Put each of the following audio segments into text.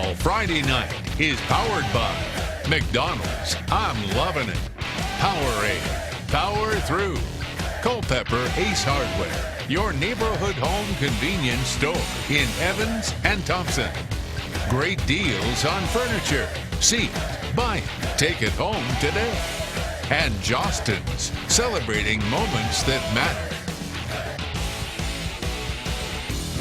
Football Friday Night is powered by McDonald's. I'm loving it. Powerade. Power through. Culpeper Ace Hardware, your neighborhood home convenience store in Evans and Thompson. Great deals on furniture. See it, buy it, take it home today. And Jostens, celebrating moments that matter.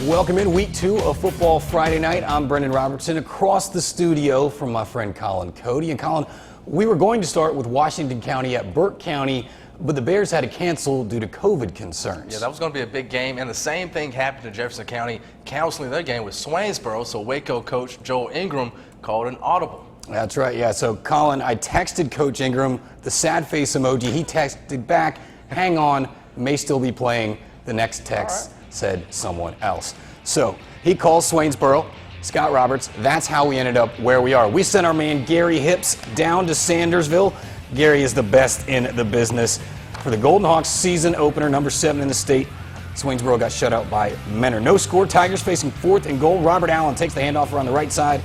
Welcome in week 2 of Football Friday Night. I'm Brendan Robertson, across the studio from my friend Colin Cody. And Colin, we were going to start with Washington County at Burke County, but the Bears had to cancel due to COVID concerns. Yeah, that was going to be a big game, and the same thing happened to Jefferson County canceling their game with Swainsboro, so Waco coach Joel Ingram called an audible. That's right, yeah. So, Colin, I texted Coach Ingram the sad face emoji. He texted back, hang on, may still be playing. The next text said someone else. So, he calls Swainsboro, Scott Roberts. That's how we ended up where we are. We sent our man Gary Hips down to Sandersville. Gary is the best in the business. For the Golden Hawks season opener, number 7 in the state, Swainsboro got shut out by Mentor. No score, Tigers facing 4th and goal. Robert Allen takes the handoff around the right side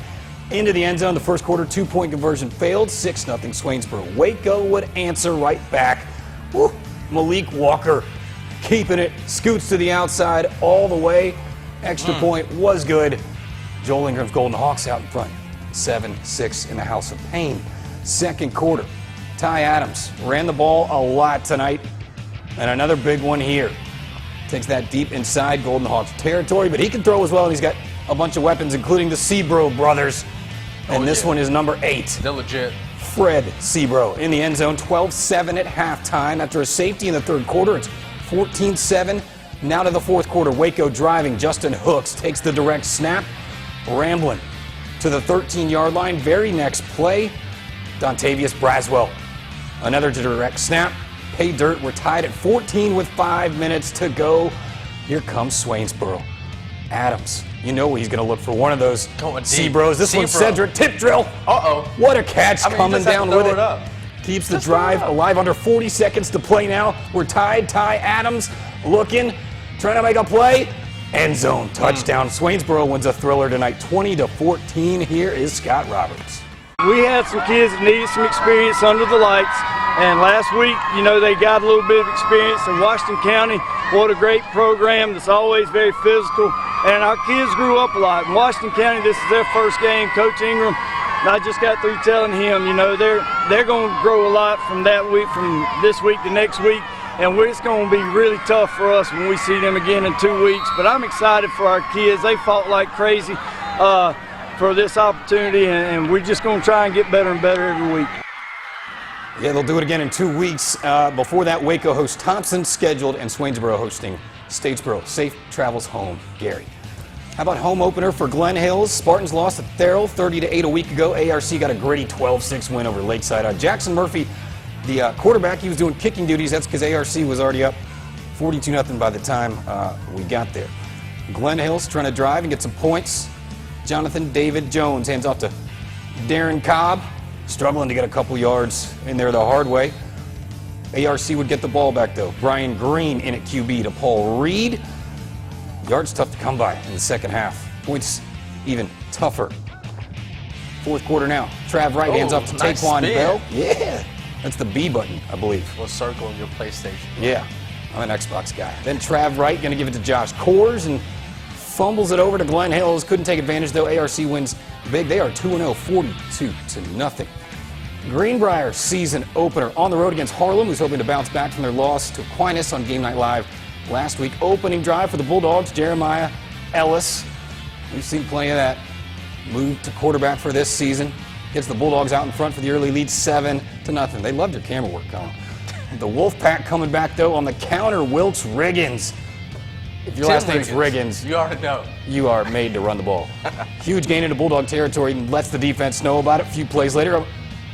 into the end zone. The first quarter, 2-point conversion failed, 6-0 Swainsboro. Waco would answer right back. Woo. Malik Walker keeping it, scoots to the outside all the way. Extra point was good. Joel Ingram's Golden Hawks out in front, 7-6 in the House of Pain. Second quarter, Ty Adams ran the ball a lot tonight, and another big one here. Takes that deep inside Golden Hawks territory, but he can throw as well, and he's got a bunch of weapons, including the Sebro brothers. And this one is number 8. They're legit. Fred Sebro in the end zone, 12-7 at halftime. After a safety in the third quarter, it's 14-7. Now to the fourth quarter, Waco driving. Justin Hooks takes the direct snap, rambling to the 13-yard line. Very next play, Dontavius Braswell. Another direct snap. Pay dirt. We're tied at 14 with 5 minutes to go. Here comes Swainsboro. Adams. You know he's going to look for one of those Sebros. This one's Cedric. Tip drill. Uh-oh. What a catch coming down with it. Up. Keeps the drive alive. Under 40 seconds to play now. We're tied. Ty Adams looking, trying to make a play. End zone touchdown. Swainsboro wins a thriller tonight, 20-14. Here is Scott Roberts. We had some kids that needed some experience under the lights, and last week, they got a little bit of experience in Washington County. What a great program that's always very physical, and our kids grew up a lot. In Washington County, this is their first game. Coach Ingram, I just got through telling him, they're going to grow a lot from that week, from this week to next week, and it's going to be really tough for us when we see them again in 2 weeks. But I'm excited for our kids. They fought like crazy for this opportunity, and we're just going to try and get better and better every week. Yeah, they'll do it again in 2 weeks. Before that, Waco hosts Thompson scheduled, and Swainsboro hosting Statesboro. Safe travels home, Gary. How about home opener for Glen Hills? Spartans lost at Therrell 30-8 a week ago. ARC got a gritty 12-6 win over Lakeside. Jackson Murphy, the quarterback, he was doing kicking duties. That's because ARC was already up 42-0 by the time we got there. Glen Hills trying to drive and get some points. Jonathan David Jones hands off to Darren Cobb, struggling to get a couple yards in there the hard way. ARC would get the ball back, though. Brian Green in at QB to Paul Reed. Yards tough to come by in the second half. Points even tougher. Fourth quarter now. Trav Wright hands off to Taquan Bell. Yeah, that's the B button, I believe. We'll circle your PlayStation. Yeah, I'm an Xbox guy. Then Trav Wright going to give it to Josh Kors and fumbles it over to Glen Hills. Couldn't take advantage, though. ARC wins big. They are 2-0, 42-0. Greenbrier season opener on the road against Harlem, who's hoping to bounce back from their loss to Aquinas on Game Night Live last week. Opening drive for the Bulldogs, Jeremiah Ellis. We've seen plenty of that. Moved to quarterback for this season. Gets the Bulldogs out in front for the early lead, 7-0. They loved your camera work, Colin. The Wolfpack coming back, though, on the counter, Wilkes Riggins. If your last name's Riggins, you already know. You are made to run the ball. Huge gain into Bulldog territory and lets the defense know about it. A few plays later,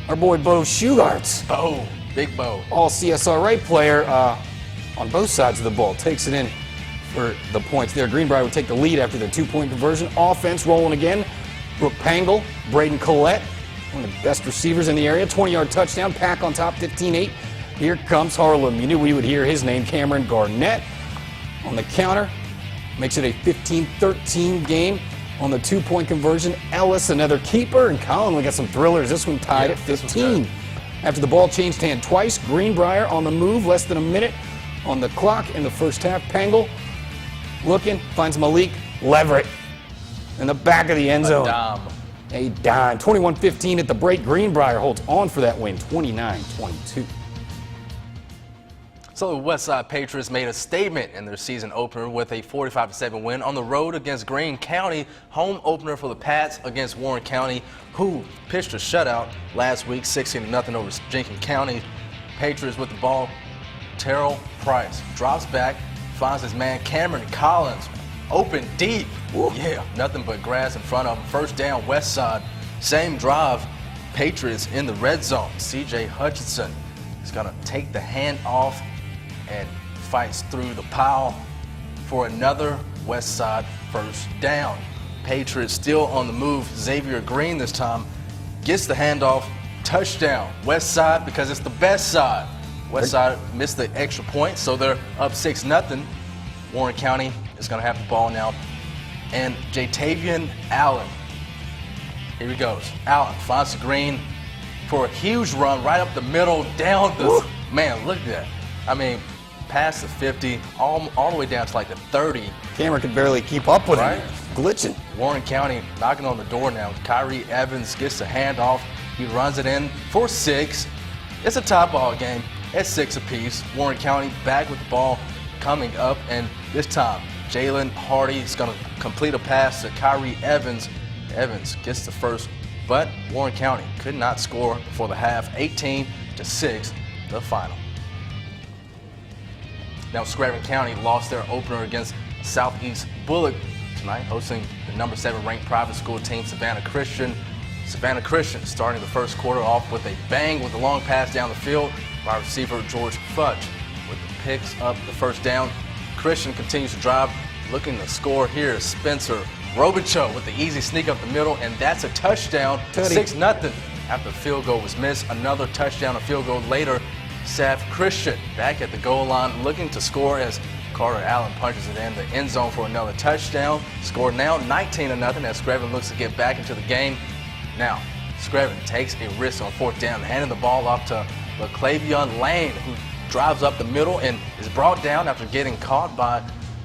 our boy Bo Shugarts. Bo, big Bo. All CSRA player on both sides of the ball. Takes it in for the points there. Greenbrier would take the lead after the 2-point conversion. Offense rolling again. Brooke Pangle, Braden Collette, one of the best receivers in the area. 20-yard touchdown. Pack on top, 15-8. Here comes Harlem. You knew we would hear his name, Cameron Garnett. On the counter, makes it a 15-13 game. on the 2-point conversion. Ellis, another keeper, and Colin, we got some thrillers. This one tied at this was 15. good. After the ball changed hand twice, Greenbrier on the move, less than a minute on the clock in the first half. Pengel looking, finds Malik Leverett in the back of the end zone. A dime. 21-15 at the break. Greenbrier holds on for that win, 29-22. So the Westside Patriots made a statement in their season opener with a 45-7 win on the road against Greene County. Home opener for the Pats against Warren County, who pitched a shutout last week, 16-0 over Jenkins County. Patriots with the ball. Terrell Price drops back, finds his man Cameron Collins open deep. Woo. Yeah, nothing but grass in front of him. First down, Westside. Same drive. Patriots in the red zone. C.J. Hutchinson is going to take the hand off and fights through the pile for another Westside first down. Patriots still on the move. Xavier Green this time gets the handoff. Touchdown. Westside, because it's the best side. Westside missed the extra point, so they're up 6-0. Warren County is going to have the ball now. And Jatavian Allen. Here he goes. Allen finds the green for a huge run right up the middle, down the... Woo. Man, look at that. I mean, past the 50, all the way down to like the 30. Cameron could barely keep up with him. Glitching. Warren County knocking on the door now. Kyrie Evans gets the handoff. He runs it in for 6. It's a tie ball game at 6 apiece. Warren County back with the ball coming up, and this time Jalen Hardy is going to complete a pass to Kyrie Evans. Evans gets the first, but Warren County could not score before the half. 18-6, the final. Now Scranton County lost their opener against Southeast Bullock tonight, hosting the number 7 ranked private school team, Savannah Christian. Savannah Christian starting the first quarter off with a bang with a long pass down the field by receiver George Fudge. With the picks up the first down, Christian continues to drive, looking to score here is Spencer Robichaud with the easy sneak up the middle, and that's a touchdown. 6-0 after the field goal was missed. Another touchdown, a field goal later. Sav Christian back at the goal line looking to score as Carter Allen punches it in the end zone for another touchdown. Score now 19-0 as Scranton looks to get back into the game. Now, Scranton takes a risk on 4th down, handing the ball off to LaClavion Lane, who drives up the middle and is brought down after getting caught by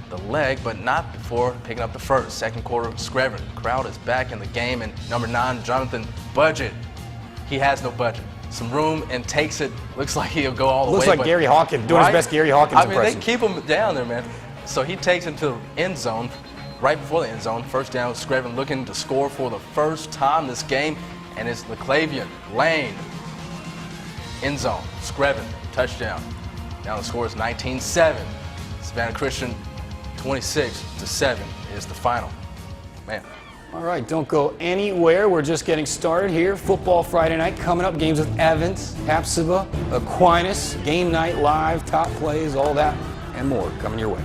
the leg, but not before picking up the first. Second quarter, Scranton crowd is back in the game, and number 9, Jonathan Budget. He has no budget. Some room and takes it. Looks like he'll go all the way. Looks like Gary Hawkins, doing his best Gary Hawkins impression. I mean, they keep him down there, man. So he takes him to the end zone, right before the end zone. First down, Scranton looking to score for the first time this game, and it's LaClavion Lane. End zone, Scranton, touchdown. Now the score is 19-7. Savannah Christian 26-7 is the final. Man. All right, don't go anywhere. We're just getting started here. Football Friday night coming up. Games with Evans, Hapsiba, Aquinas, Game Night Live, top plays, all that and more coming your way.